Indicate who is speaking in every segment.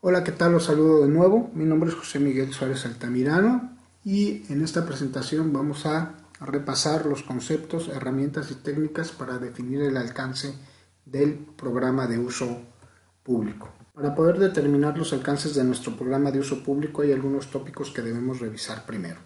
Speaker 1: Hola, ¿qué tal? Los saludo de nuevo. Mi nombre es José Miguel Suárez Altamirano y en esta presentación vamos a repasar los conceptos, herramientas y técnicas para definir el alcance del programa de uso público. Para poder determinar los alcances de nuestro programa de uso público hay algunos tópicos que debemos revisar primero.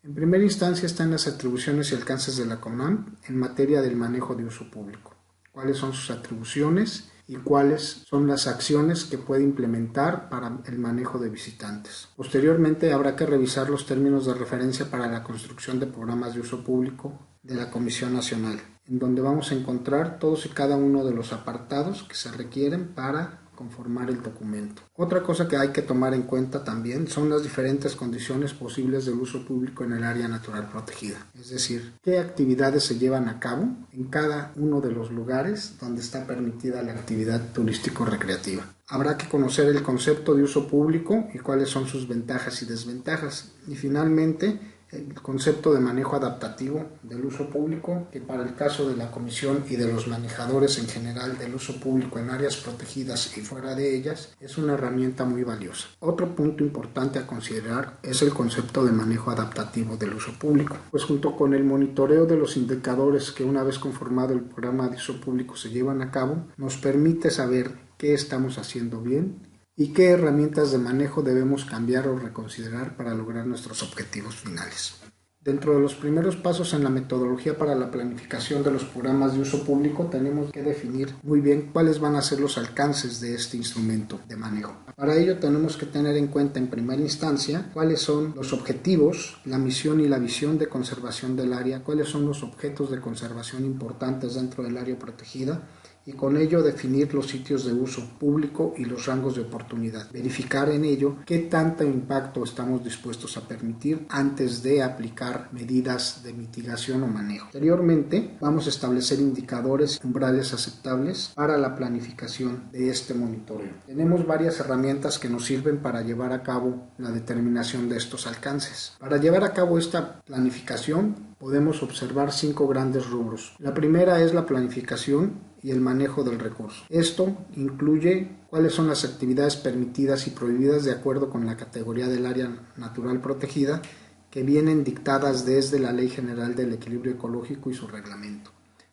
Speaker 1: En primera instancia están las atribuciones y alcances de la CONAM en materia del manejo de uso público. ¿Cuáles son sus atribuciones y cuáles son las acciones que puede implementar para el manejo de visitantes? Posteriormente habrá que revisar los términos de referencia para la construcción de programas de uso público de la Comisión Nacional, en donde vamos a encontrar todos y cada uno de los apartados que se requieren para conformar el documento. Otra cosa que hay que tomar en cuenta también son las diferentes condiciones posibles del uso público en el área natural protegida, es decir, qué actividades se llevan a cabo en cada uno de los lugares donde está permitida la actividad turístico-recreativa. Habrá que conocer el concepto de uso público y cuáles son sus ventajas y desventajas. Y finalmente, el concepto de manejo adaptativo del uso público, que para el caso de la Comisión y de los manejadores en general del uso público en áreas protegidas y fuera de ellas, es una herramienta muy valiosa. Otro punto importante a considerar es el concepto de manejo adaptativo del uso público, pues junto con el monitoreo de los indicadores que una vez conformado el programa de uso público se llevan a cabo, nos permite saber qué estamos haciendo bien y qué herramientas de manejo debemos cambiar o reconsiderar para lograr nuestros objetivos finales. Dentro de los primeros pasos en la metodología para la planificación de los programas de uso público tenemos que definir muy bien cuáles van a ser los alcances de este instrumento de manejo. Para ello tenemos que tener en cuenta en primera instancia cuáles son los objetivos, la misión y la visión de conservación del área, cuáles son los objetos de conservación importantes dentro del área protegida, y con ello definir los sitios de uso público y los rangos de oportunidad. Verificar en ello qué tanto impacto estamos dispuestos a permitir antes de aplicar medidas de mitigación o manejo. Posteriormente, vamos a establecer indicadores umbrales aceptables para la planificación de este monitoreo. Tenemos varias herramientas que nos sirven para llevar a cabo la determinación de estos alcances. Para llevar a cabo esta planificación, podemos observar 5 grandes rubros. La primera es la planificación y el manejo del recurso. Esto incluye cuáles son las actividades permitidas y prohibidas de acuerdo con la categoría del área natural protegida que vienen dictadas desde la Ley General del Equilibrio Ecológico y su reglamento,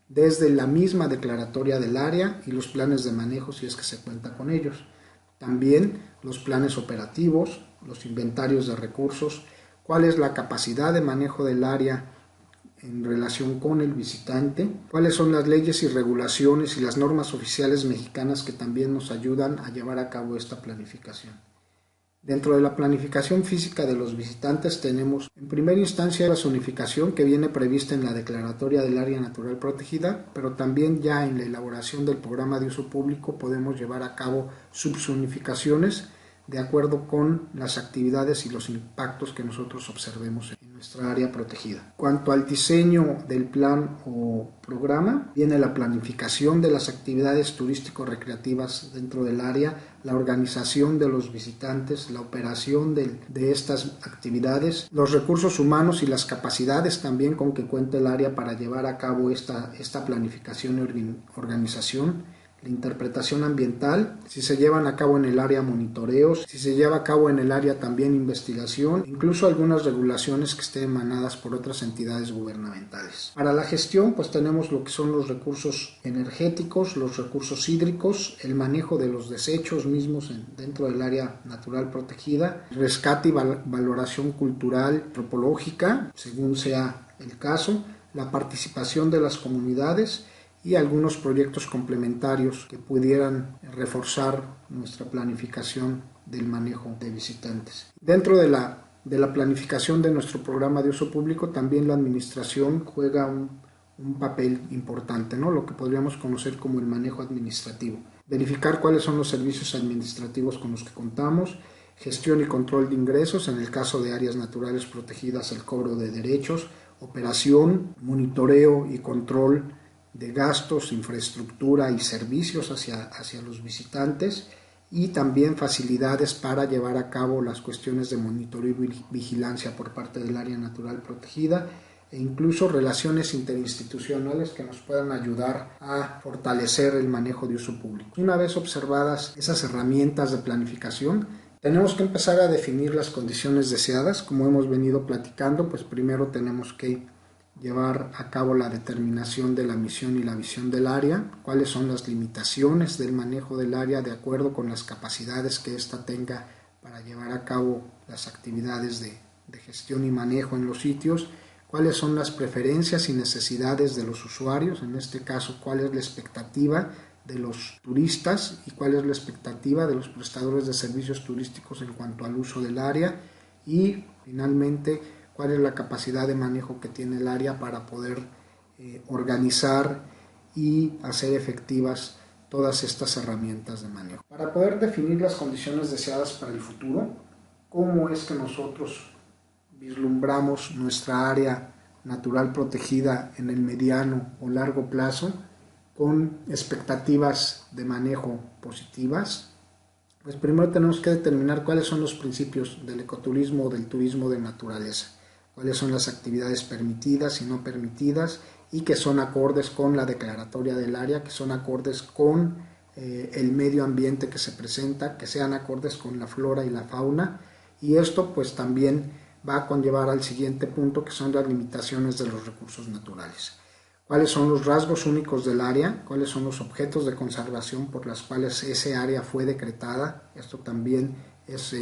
Speaker 1: desde la misma declaratoria del área y los planes de manejo si es que se cuenta con ellos. También los planes operativos, los inventarios de recursos, cuál es la capacidad de manejo del área en relación con el visitante, cuáles son las leyes y regulaciones y las normas oficiales mexicanas que también nos ayudan a llevar a cabo esta planificación. Dentro de la planificación física de los visitantes tenemos en primera instancia la zonificación que viene prevista en la declaratoria del área natural protegida, pero también ya en la elaboración del programa de uso público podemos llevar a cabo subzonificaciones de acuerdo con las actividades y los impactos que nosotros observemos en nuestra área protegida. Cuanto al diseño del plan o programa, viene la planificación de las actividades turístico-recreativas dentro del área, la organización de los visitantes, la operación de estas actividades, los recursos humanos y las capacidades también con que cuenta el área para llevar a cabo esta planificación y organización, la interpretación ambiental, si se llevan a cabo en el área monitoreos, si se lleva a cabo en el área también investigación, incluso algunas regulaciones que estén emanadas por otras entidades gubernamentales. Para la gestión, pues tenemos lo que son los recursos energéticos, los recursos hídricos, el manejo de los desechos mismos dentro del área natural protegida, rescate y valoración cultural, antropológica, según sea el caso, la participación de las comunidades y algunos proyectos complementarios que pudieran reforzar nuestra planificación del manejo de visitantes. Dentro de la planificación de nuestro programa de uso público, también la administración juega un papel importante, ¿no? Lo que podríamos conocer como el manejo administrativo. Verificar cuáles son los servicios administrativos con los que contamos, gestión y control de ingresos, en el caso de áreas naturales protegidas, el cobro de derechos, operación, monitoreo y control de gastos, infraestructura y servicios hacia los visitantes, y también facilidades para llevar a cabo las cuestiones de monitoreo y vigilancia por parte del área natural protegida, e incluso relaciones interinstitucionales que nos puedan ayudar a fortalecer el manejo de uso público. Una vez observadas esas herramientas de planificación, tenemos que empezar a definir las condiciones deseadas. Como hemos venido platicando, pues primero tenemos que llevar a cabo la determinación de la misión y la visión del área, cuáles son las limitaciones del manejo del área de acuerdo con las capacidades que ésta tenga para llevar a cabo las actividades de gestión y manejo en los sitios, cuáles son las preferencias y necesidades de los usuarios, en este caso cuál es la expectativa de los turistas y cuál es la expectativa de los prestadores de servicios turísticos en cuanto al uso del área, y finalmente cuál es la capacidad de manejo que tiene el área para poder organizar y hacer efectivas todas estas herramientas de manejo. Para poder definir las condiciones deseadas para el futuro, ¿cómo es que nosotros vislumbramos nuestra área natural protegida en el mediano o largo plazo con expectativas de manejo positivas? Pues primero tenemos que determinar cuáles son los principios del ecoturismo o del turismo de naturaleza, cuáles son las actividades permitidas y no permitidas y que son acordes con la declaratoria del área, que son acordes con el medio ambiente que se presenta, que sean acordes con la flora y la fauna, y esto pues también va a conllevar al siguiente punto, que son las limitaciones de los recursos naturales. ¿Cuáles son los rasgos únicos del área? ¿Cuáles son los objetos de conservación por los cuales ese área fue decretada? Esto también es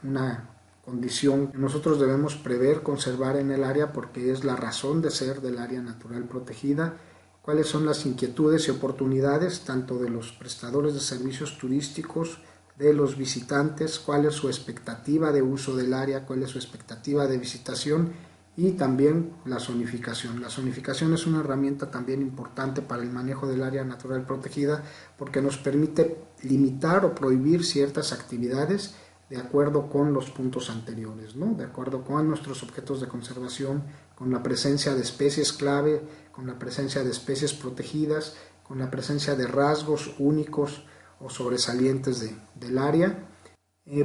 Speaker 1: una condición que nosotros debemos prever, conservar en el área porque es la razón de ser del área natural protegida. ¿Cuáles son las inquietudes y oportunidades tanto de los prestadores de servicios turísticos, de los visitantes? ¿Cuál es su expectativa de uso del área? ¿Cuál es su expectativa de visitación? Y también la zonificación. La zonificación es una herramienta también importante para el manejo del área natural protegida porque nos permite limitar o prohibir ciertas actividades de acuerdo con los puntos anteriores, ¿no? De acuerdo con nuestros objetos de conservación, con la presencia de especies clave, con la presencia de especies protegidas, con la presencia de rasgos únicos o sobresalientes del área.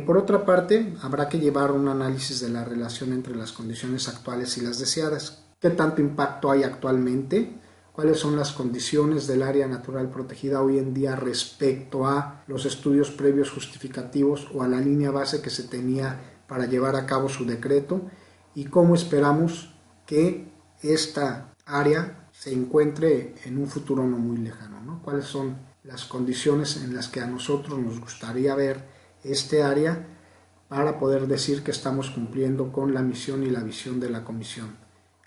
Speaker 1: Por otra parte, habrá que llevar un análisis de la relación entre las condiciones actuales y las deseadas. ¿Qué tanto impacto hay actualmente? ¿Cuáles son las condiciones del área natural protegida hoy en día respecto a los estudios previos justificativos o a la línea base que se tenía para llevar a cabo su decreto? ¿Y cómo esperamos que esta área se encuentre en un futuro no muy lejano, ¿no? ¿Cuáles son las condiciones en las que a nosotros nos gustaría ver este área para poder decir que estamos cumpliendo con la misión y la visión de la Comisión,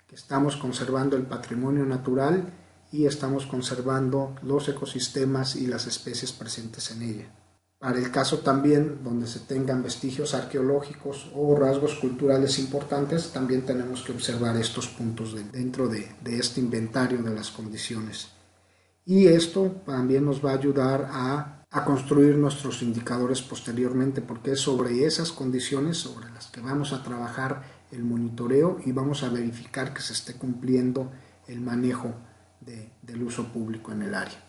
Speaker 1: que estamos conservando el patrimonio natural y estamos conservando los ecosistemas y las especies presentes en ella? Para el caso también donde se tengan vestigios arqueológicos o rasgos culturales importantes, también tenemos que observar estos puntos dentro de este inventario de las condiciones. Y esto también nos va a ayudar a construir nuestros indicadores posteriormente, porque es sobre esas condiciones sobre las que vamos a trabajar el monitoreo y vamos a verificar que se esté cumpliendo el manejo del uso público en el área.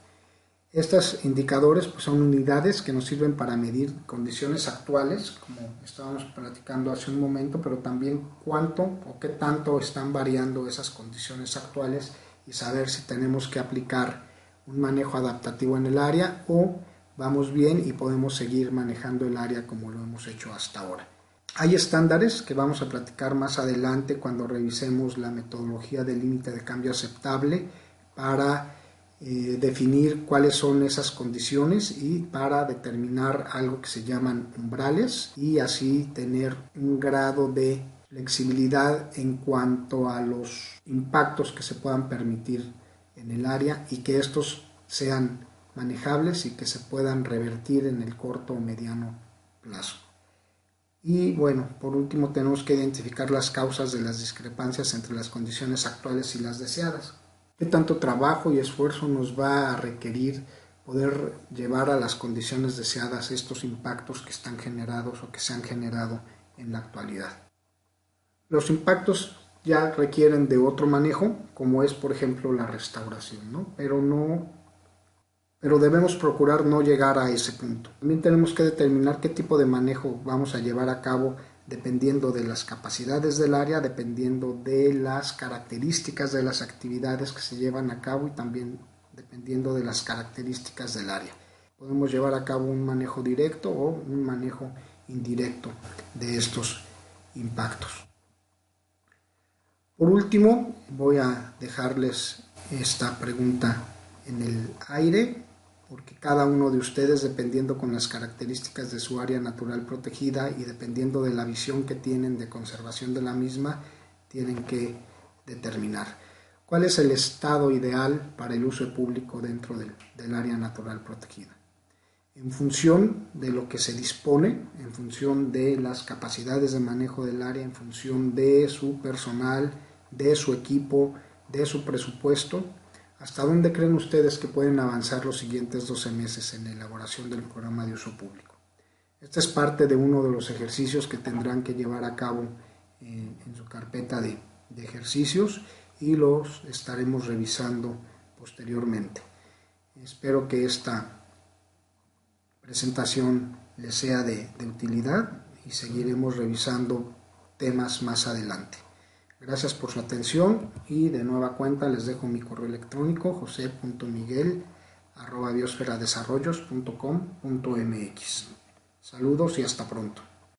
Speaker 1: Estos indicadores pues, son unidades que nos sirven para medir condiciones actuales, como estábamos platicando hace un momento, pero también cuánto o qué tanto están variando esas condiciones actuales y saber si tenemos que aplicar un manejo adaptativo en el área o vamos bien y podemos seguir manejando el área como lo hemos hecho hasta ahora. Hay estándares que vamos a platicar más adelante cuando revisemos la metodología del límite de cambio aceptable para definir cuáles son esas condiciones y para determinar algo que se llaman umbrales y así tener un grado de flexibilidad en cuanto a los impactos que se puedan permitir en el área y que estos sean manejables y que se puedan revertir en el corto o mediano plazo. Y bueno, por último tenemos que identificar las causas de las discrepancias entre las condiciones actuales y las deseadas. ¿Qué tanto trabajo y esfuerzo nos va a requerir poder llevar a las condiciones deseadas estos impactos que están generados o que se han generado en la actualidad? Los impactos ya requieren de otro manejo, como es por ejemplo la restauración, ¿no? Pero debemos procurar no llegar a ese punto. También tenemos que determinar qué tipo de manejo vamos a llevar a cabo dependiendo de las capacidades del área, dependiendo de las características de las actividades que se llevan a cabo y también dependiendo de las características del área. Podemos llevar a cabo un manejo directo o un manejo indirecto de estos impactos. Por último, voy a dejarles esta pregunta en el aire, porque cada uno de ustedes, dependiendo con las características de su área natural protegida y dependiendo de la visión que tienen de conservación de la misma, tienen que determinar cuál es el estado ideal para el uso público dentro del área natural protegida. En función de lo que se dispone, en función de las capacidades de manejo del área, en función de su personal, de su equipo, de su presupuesto, ¿hasta dónde creen ustedes que pueden avanzar los siguientes 12 meses en la elaboración del programa de uso público? Esta es parte de uno de los ejercicios que tendrán que llevar a cabo en su carpeta de ejercicios y los estaremos revisando posteriormente. Espero que esta presentación les sea de utilidad y seguiremos revisando temas más adelante. Gracias por su atención y de nueva cuenta les dejo mi correo electrónico jose.miguel@biosferadesarrollos.com.mx. Saludos y hasta pronto.